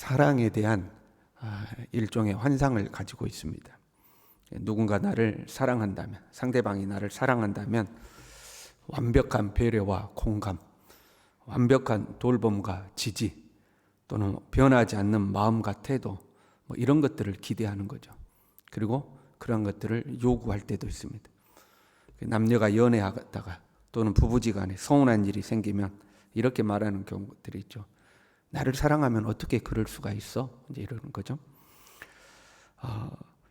사랑에 대한 일종의 환상을 가지고 있습니다. 누군가 나를 사랑한다면, 상대방이 나를 사랑한다면 완벽한 배려와 공감, 완벽한 돌봄과 지지, 또는 변하지 않는 마음과 태도, 이런 것들을 기대하는 거죠. 그리고 그런 것들을 요구할 때도 있습니다. 남녀가 연애하다가 또는 부부지간에 서운한 일이 생기면 이렇게 말하는 경우들이 있죠. 나를 사랑하면 어떻게 그럴 수가 있어? 이제 이러는 거죠.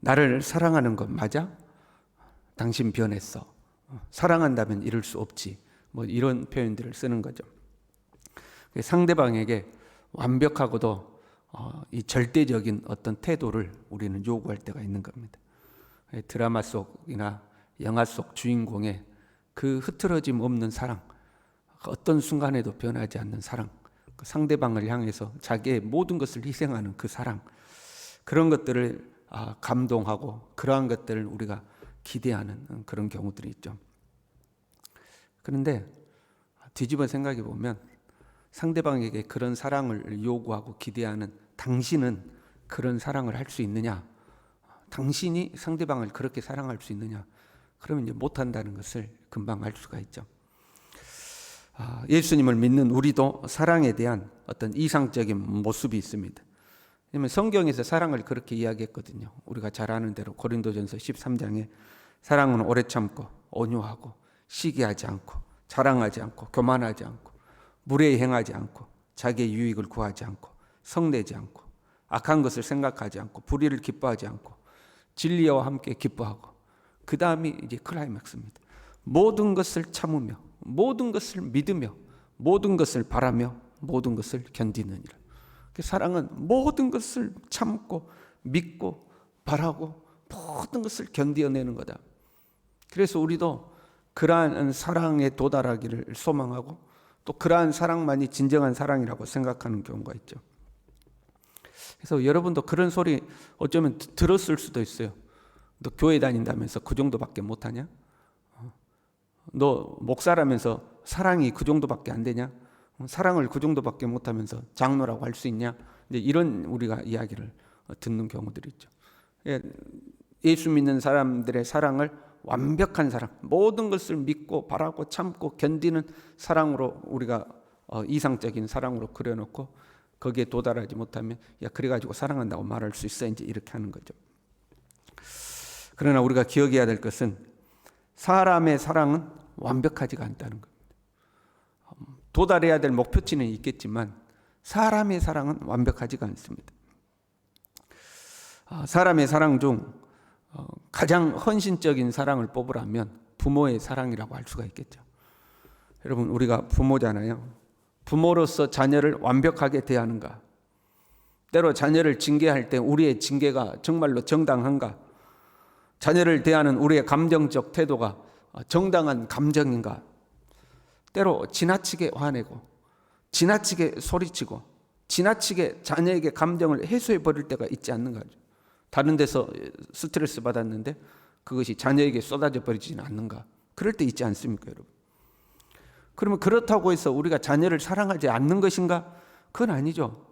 나를 사랑하는 것 맞아? 당신 변했어. 사랑한다면 이럴 수 없지. 이런 표현들을 쓰는 거죠. 상대방에게 완벽하고도 이 절대적인 어떤 태도를 우리는 요구할 때가 있는 겁니다. 드라마 속이나 영화 속 주인공의 그 흐트러짐 없는 사랑, 어떤 순간에도 변하지 않는 사랑, 그 상대방을 향해서 자기의 모든 것을 희생하는 그 사랑, 그런 것들을 감동하고 그러한 것들을 우리가 기대하는 그런 경우들이 있죠. 그런데 뒤집어 생각해 보면 상대방에게 그런 사랑을 요구하고 기대하는 당신은 그런 사랑을 할 수 있느냐? 당신이 상대방을 그렇게 사랑할 수 있느냐? 그러면 이제 못한다는 것을 금방 알 수가 있죠. 예수님을 믿는 우리도 사랑에 대한 어떤 이상적인 모습이 있습니다. 왜냐하면 성경에서 사랑을 그렇게 이야기했거든요. 우리가 잘 아는 대로 고린도전서 13장에 사랑은 오래 참고 온유하고 시기하지 않고 자랑하지 않고 교만하지 않고 무례히 행하지 않고 자기의 유익을 구하지 않고 성내지 않고 악한 것을 생각하지 않고 불의를 기뻐하지 않고 진리와 함께 기뻐하고, 그 다음이 이제 클라이맥스입니다. 모든 것을 참으며 모든 것을 믿으며 모든 것을 바라며 모든 것을 견디느니라. 사랑은 모든 것을 참고 믿고 바라고 모든 것을 견디어내는 거다. 그래서 우리도 그러한 사랑에 도달하기를 소망하고 또 그러한 사랑만이 진정한 사랑이라고 생각하는 경우가 있죠. 그래서 여러분도 그런 소리 어쩌면 들었을 수도 있어요. 너 교회 다닌다면서 그 정도밖에 못하냐? 너 목사라면서 사랑이 그 정도밖에 안 되냐? 사랑을 그 정도밖에 못하면서 장로라고 할 수 있냐? 이제 이런 우리가 이야기를 듣는 경우들이 있죠. 예수 믿는 사람들의 사랑을 완벽한 사랑, 모든 것을 믿고 바라고 참고 견디는 사랑으로 우리가 이상적인 사랑으로 그려놓고 거기에 도달하지 못하면 그래가지고 사랑한다고 말할 수 있어, 이제 이렇게 하는 거죠. 그러나 우리가 기억해야 될 것은 사람의 사랑은 완벽하지가 않다는 겁니다. 도달해야 될 목표치는 있겠지만 사람의 사랑은 완벽하지가 않습니다. 사람의 사랑 중 가장 헌신적인 사랑을 뽑으라면 부모의 사랑이라고 할 수가 있겠죠. 여러분, 우리가 부모잖아요. 부모로서 자녀를 완벽하게 대하는가? 때로 자녀를 징계할 때 우리의 징계가 정말로 정당한가? 자녀를 대하는 우리의 감정적 태도가 정당한 감정인가? 때로 지나치게 화내고 지나치게 소리치고 지나치게 자녀에게 감정을 해소해 버릴 때가 있지 않는가? 다른 데서 스트레스 받았는데 그것이 자녀에게 쏟아져 버리지는 않는가? 그럴 때 있지 않습니까, 여러분? 그러면 그렇다고 해서 우리가 자녀를 사랑하지 않는 것인가? 그건 아니죠.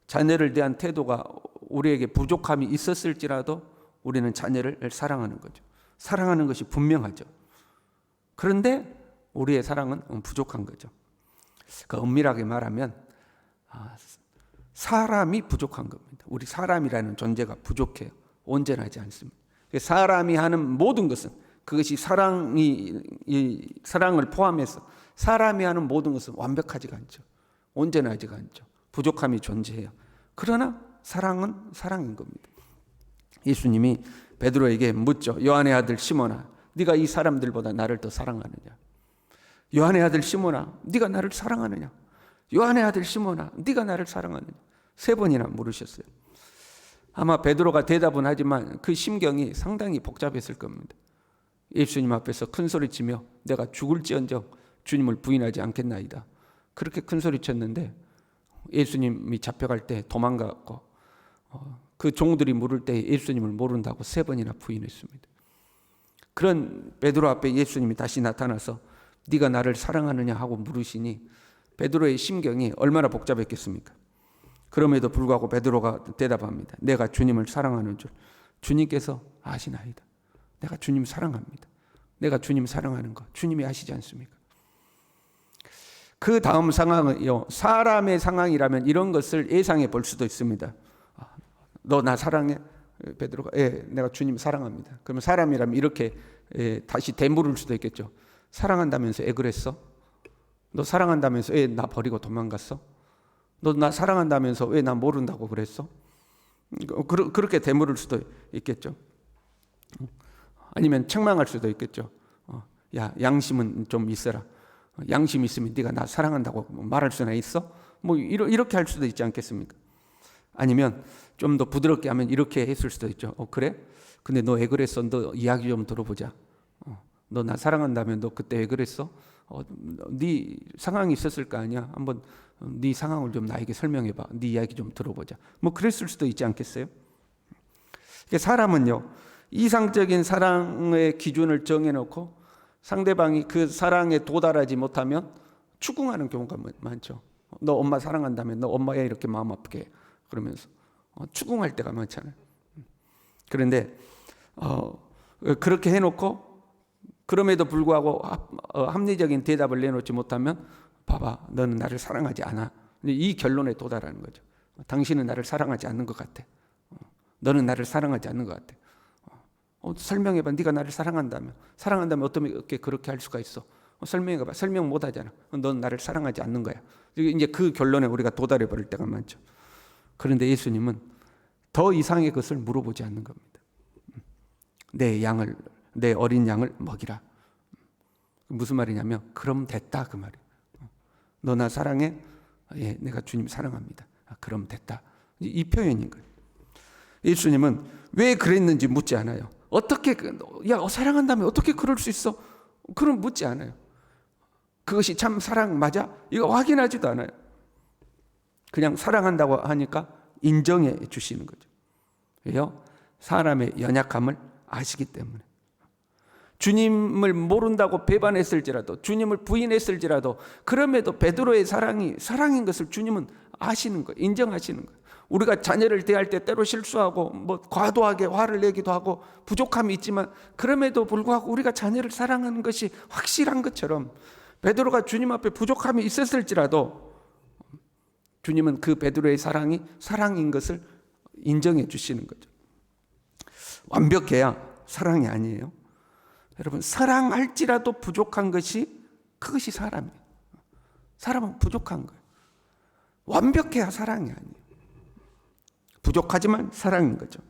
자녀를 대한 태도가 우리에게 부족함이 있었을지라도 우리는 자녀를 사랑하는 거죠. 사랑하는 것이 분명하죠. 그런데 우리의 사랑은 부족한 거죠. 그 엄밀하게 말하면 사람이 부족한 겁니다. 우리 사람이라는 존재가 부족해요. 온전하지 않습니다. 사람이 하는 모든 것은 그것이 사랑을 포함해서 사람이 하는 모든 것은 완벽하지가 않죠. 온전하지가 않죠. 부족함이 존재해요. 그러나 사랑은 사랑인 겁니다. 예수님이 베드로에게 묻죠. 요한의 아들 시몬아, 네가 이 사람들보다 나를 더 사랑하느냐? 요한의 아들 시몬아, 네가 나를 사랑하느냐? 요한의 아들 시몬아, 네가 나를 사랑하느냐? 3번이나 물으셨어요. 아마 베드로가 대답은 하지만 그 심경이 상당히 복잡했을 겁니다. 예수님 앞에서 큰 소리치며 내가 죽을지언정 주님을 부인하지 않겠나이다. 그렇게 큰 소리쳤는데 예수님이 잡혀갈 때 도망갔고 그 종들이 물을 때 예수님을 모른다고 3번이나 부인했습니다. 그런 베드로 앞에 예수님이 다시 나타나서 네가 나를 사랑하느냐 하고 물으시니 베드로의 심경이 얼마나 복잡했겠습니까? 그럼에도 불구하고 베드로가 대답합니다. 내가 주님을 사랑하는 줄 주님께서 아시나이다. 내가 주님 사랑합니다. 내가 주님 사랑하는 거 주님이 아시지 않습니까? 그 다음 상황은요, 사람의 상황이라면 이런 것을 예상해 볼 수도 있습니다. 너 나 사랑해? 베드로가 내가 주님 사랑합니다. 그러면 사람이라면 이렇게 다시 되물을 수도 있겠죠. 사랑한다면서 애 그랬어? 너 사랑한다면서 왜 나 버리고 도망갔어? 너 나 사랑한다면서 왜 나 모른다고 그랬어? 그렇게 되물을 수도 있겠죠. 아니면 책망할 수도 있겠죠. 야, 양심은 좀 있어라. 양심 있으면 네가 나 사랑한다고 말할 수나 있어? 뭐 이렇게 할 수도 있지 않겠습니까? 아니면 좀 더 부드럽게 하면 이렇게 했을 수도 있죠. 그래? 근데 너 왜 그랬어? 너 이야기 좀 들어보자. 너 나 사랑한다면 너 그때 왜 그랬어? 네 상황이 있었을 거 아니야? 한번 네 상황을 좀 나에게 설명해봐. 네 이야기 좀 들어보자. 뭐 그랬을 수도 있지 않겠어요? 사람은요, 이상적인 사랑의 기준을 정해놓고 상대방이 그 사랑에 도달하지 못하면 추궁하는 경우가 많죠. 너 엄마 사랑한다면 너 엄마야 이렇게 마음 아프게 해. 그러면서 추궁할 때가 많잖아요. 그런데 그렇게 해놓고 그럼에도 불구하고 합리적인 대답을 내놓지 못하면 봐봐, 너는 나를 사랑하지 않아. 이 결론에 도달하는 거죠. 당신은 나를 사랑하지 않는 것 같아. 너는 나를 사랑하지 않는 것 같아. 설명해봐. 네가 나를 사랑한다면 어떻게 그렇게 할 수가 있어? 설명해봐. 설명 못하잖아. 넌 나를 사랑하지 않는 거야. 이제 그 결론에 우리가 도달해 버릴 때가 많죠. 그런데 예수님은 더 이상의 것을 물어보지 않는 겁니다. 내 어린 양을 먹이라. 무슨 말이냐면 그럼 됐다 그 말이에요. 너 나 사랑해? 예, 내가 주님 사랑합니다. 그럼 됐다. 이 표현인 거예요. 예수님은 왜 그랬는지 묻지 않아요. 어떻게 사랑한다면 어떻게 그럴 수 있어? 그럼 묻지 않아요. 그것이 참 사랑 맞아? 이거 확인하지도 않아요. 그냥 사랑한다고 하니까 인정해 주시는 거죠. 왜요? 사람의 연약함을 아시기 때문에. 주님을 모른다고 배반했을지라도, 주님을 부인했을지라도, 그럼에도 베드로의 사랑인 것을 주님은 아시는 거예요. 인정하시는 거예요. 우리가 자녀를 대할 때 때로 실수하고 과도하게 화를 내기도 하고 부족함이 있지만, 그럼에도 불구하고 우리가 자녀를 사랑하는 것이 확실한 것처럼 베드로가 주님 앞에 부족함이 있었을지라도 주님은 그 베드로의 사랑이 사랑인 것을 인정해 주시는 거죠. 완벽해야 사랑이 아니에요. 여러분, 사랑할지라도 부족한 그것이 사람이에요. 사람은 부족한 거예요. 완벽해야 사랑이 아니에요. 부족하지만 사랑인 거죠.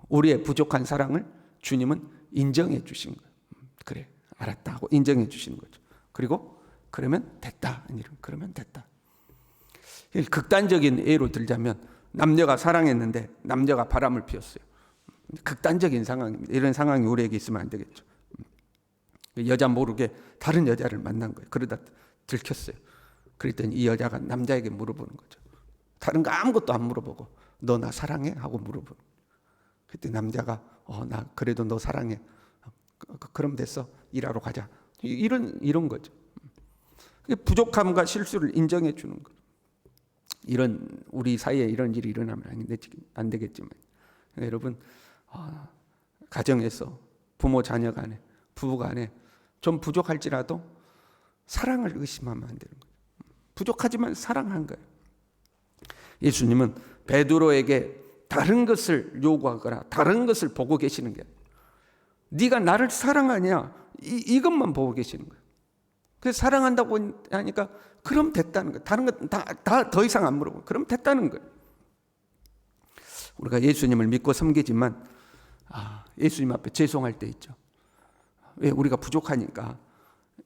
우리의 부족한 사랑을 주님은 인정해 주신 거예요. 그래, 알았다 하고 인정해 주시는 거죠. 그리고 그러면 됐다. 그러면 됐다. 극단적인 예로 들자면 남녀가 사랑했는데 남녀가 바람을 피웠어요. 극단적인 상황입니다. 이런 상황이 우리에게 있으면 안 되겠죠. 여자 모르게 다른 여자를 만난 거예요. 그러다 들켰어요. 그랬더니 이 여자가 남자에게 물어보는 거죠. 다른 거 아무것도 안 물어보고 너 나 사랑해? 하고 물어보는 거예요. 그때 남자가 나 그래도 너 사랑해. 그럼 됐어. 일하러 가자. 이런 거죠. 부족함과 실수를 인정해 주는 거죠. 우리 사이에 이런 일이 일어나면 안 되겠지만 여러분, 가정에서 부모 자녀 간에 부부 간에 좀 부족할지라도 사랑을 의심하면 안 되는 거예요. 부족하지만 사랑한 거예요. 예수님은 베드로에게 다른 것을 요구하거나 다른 것을 보고 계시는 게 아니에요. 네가 나를 사랑하냐? 이것만 보고 계시는 거예요. 그래서 사랑한다고 하니까 그럼 됐다는 거예요. 다른 것 다 더 이상 안 물어보고 그럼 됐다는 거예요. 우리가 예수님을 믿고 섬기지만 예수님 앞에 죄송할 때 있죠. 왜? 우리가 부족하니까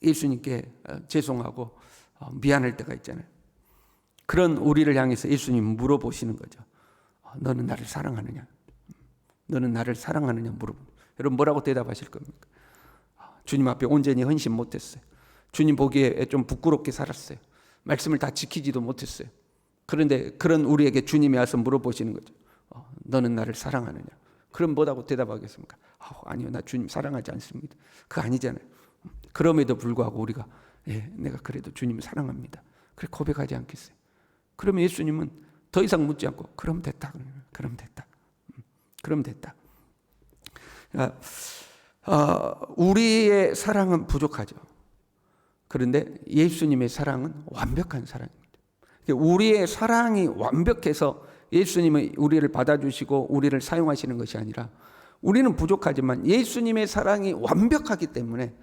예수님께 죄송하고 미안할 때가 있잖아요. 그런 우리를 향해서 예수님 물어보시는 거죠. 너는 나를 사랑하느냐? 너는 나를 사랑하느냐 물어보는. 여러분 뭐라고 대답하실 겁니까? 주님 앞에 온전히 헌신 못했어요. 주님 보기에 좀 부끄럽게 살았어요. 말씀을 다 지키지도 못했어요. 그런데 그런 우리에게 주님이 와서 물어보시는 거죠. 너는 나를 사랑하느냐? 그럼 뭐라고 대답하겠습니까? 아니요, 나 주님 사랑하지 않습니다. 그거 아니잖아요. 그럼에도 불구하고 우리가 내가 그래도 주님을 사랑합니다. 그래 고백하지 않겠어요? 그러면 예수님은 더 이상 묻지 않고 그럼 됐다. 그럼 됐다. 그럼 됐다. 우리의 사랑은 부족하죠. 그런데 예수님의 사랑은 완벽한 사랑입니다. 우리의 사랑이 완벽해서 예수님이 우리를 받아주시고 우리를 사용하시는 것이 아니라 우리는 부족하지만 예수님의 사랑이 완벽하기 때문에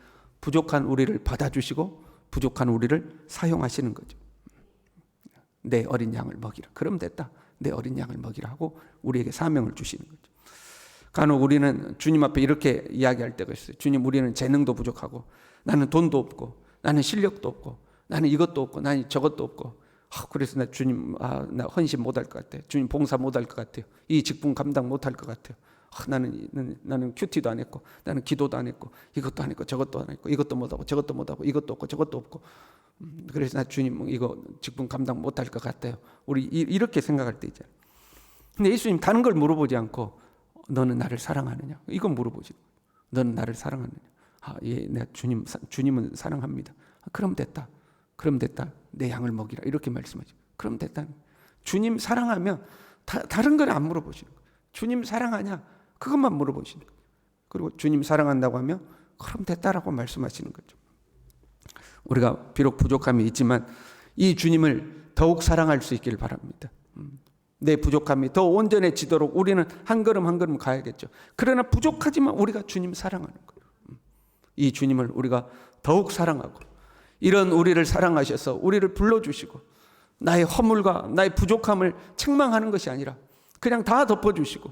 부족한 우리를 받아주시고 부족한 우리를 사용하시는 거죠. 내 어린 양을 먹이라. 그럼 됐다. 내 어린 양을 먹이라 하고 우리에게 사명을 주시는 거죠. 간혹 우리는 주님 앞에 이렇게 이야기할 때가 있어요. 주님, 우리는 재능도 부족하고 나는 돈도 없고 나는 실력도 없고 나는 이것도 없고 나는 저것도 없고 그래서 나 주님 나 헌신 못할 것 같아요. 주님 봉사 못할 것 같아요. 이 직분 감당 못할 것 같아요. 나는 큐티도 안 했고 나는 기도도 안 했고 이것도 안 했고 저것도 안 했고 이것도 못하고 저것도 못하고 이것도 없고 저것도 없고 그래서 나 주님 이거 직분 감당 못할 것 같아요. 우리 이렇게 생각할 때 있잖아요. 근데 예수님 다른 걸 물어보지 않고 너는 나를 사랑하느냐? 이건 물어보지. 너는 나를 사랑하느냐? 예, 내가 주님은 사랑합니다. 그럼 됐다. 그럼 됐다. 내 양을 먹이라. 이렇게 말씀하죠. 그럼 됐다. 주님 사랑하면 다른 건 안 물어보시는 거예요. 주님 사랑하냐? 그것만 물어보시는 거예요. 그리고 주님 사랑한다고 하면 그럼 됐다라고 말씀하시는 거죠. 우리가 비록 부족함이 있지만 이 주님을 더욱 사랑할 수 있기를 바랍니다. 내 부족함이 더 온전해지도록 우리는 한 걸음 한 걸음 가야겠죠. 그러나 부족하지만 우리가 주님 사랑하는 거예요. 이 주님을 우리가 더욱 사랑하고 이런 우리를 사랑하셔서 우리를 불러주시고 나의 허물과 나의 부족함을 책망하는 것이 아니라 그냥 다 덮어주시고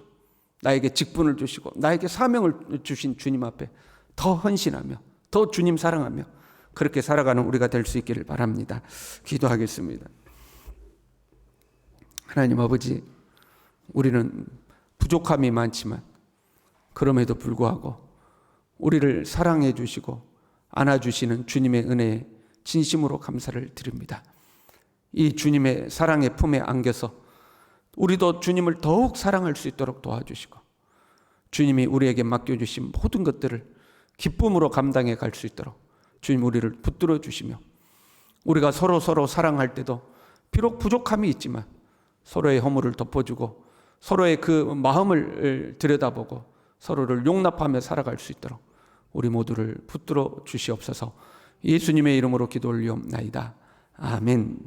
나에게 직분을 주시고 나에게 사명을 주신 주님 앞에 더 헌신하며 더 주님 사랑하며 그렇게 살아가는 우리가 될 수 있기를 바랍니다. 기도하겠습니다. 하나님 아버지, 우리는 부족함이 많지만 그럼에도 불구하고 우리를 사랑해 주시고 안아주시는 주님의 은혜에 진심으로 감사를 드립니다. 이 주님의 사랑의 품에 안겨서 우리도 주님을 더욱 사랑할 수 있도록 도와주시고 주님이 우리에게 맡겨주신 모든 것들을 기쁨으로 감당해 갈 수 있도록 주님 우리를 붙들어 주시며 우리가 서로 사랑할 때도 비록 부족함이 있지만 서로의 허물을 덮어주고 서로의 그 마음을 들여다보고 서로를 용납하며 살아갈 수 있도록 우리 모두를 붙들어 주시옵소서. 예수님의 이름으로 기도 올리옵나이다. 아멘.